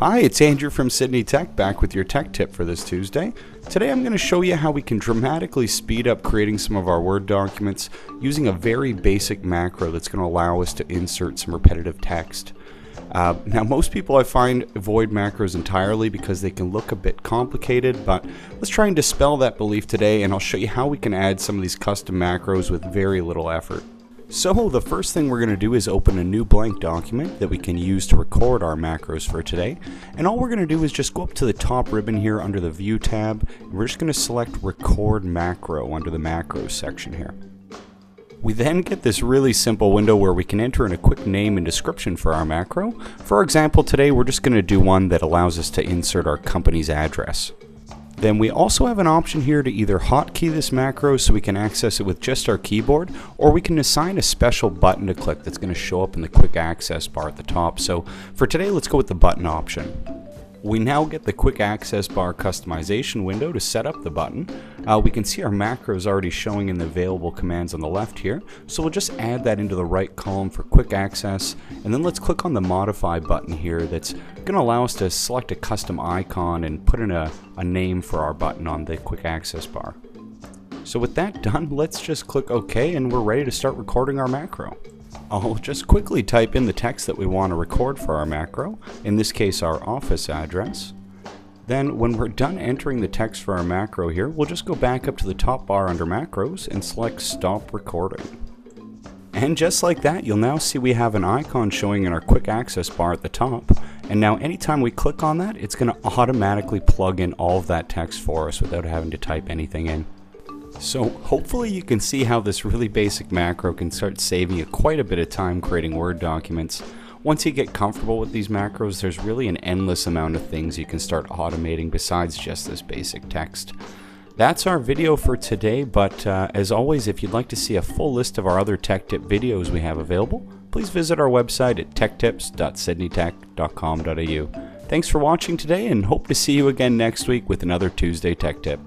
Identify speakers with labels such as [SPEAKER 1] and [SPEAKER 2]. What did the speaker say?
[SPEAKER 1] Hi, it's Andrew from Sydney Tech, back with your tech tip for this Tuesday. Today I'm going to show you how we can dramatically speed up creating some of our Word documents using a very basic macro that's going to allow us to insert some repetitive text. Now most people I find avoid macros entirely because they can look a bit complicated, but let's try and dispel that belief today, and I'll show you how we can add some of these custom macros with very little effort. So the first thing we're going to do is open a new blank document that we can use to record our macros for today. And all we're going to do is just go up to the top ribbon here under the View tab, and we're just going to select Record Macro under the Macros section here. We then get this really simple window where we can enter in a quick name and description for our macro. For example, today we're just going to do one that allows us to insert our company's address. Then we also have an option here to either hotkey this macro so we can access it with just our keyboard, or we can assign a special button to click that's going to show up in the quick access bar at the top. So for today, let's go with the button option. We now get the quick access bar customization window to set up the button. We can see our macros already showing in the available commands on the left here, so we'll just add that into the right column for quick access, and then let's click on the modify button here that's going to allow us to select a custom icon and put in a name for our button on the quick access bar. So with that done, let's just click OK and we're ready to start recording our macro. I'll just quickly type in the text that we want to record for our macro, in this case our office address. Then when we're done entering the text for our macro here, we'll just go back up to the top bar under macros and select stop recording. And just like that, you'll now see we have an icon showing in our quick access bar at the top, and now anytime we click on that, it's going to automatically plug in all of that text for us without having to type anything in. So hopefully you can see how this really basic macro can start saving you quite a bit of time creating Word documents. Once you get comfortable with these macros, there's really an endless amount of things you can start automating besides just this basic text. That's our video for today, but as always, if you'd like to see a full list of our other tech tip videos we have available, please visit our website at techtips.sydneytech.com.au. Thanks for watching today, and hope to see you again next week with another Tuesday Tech Tip.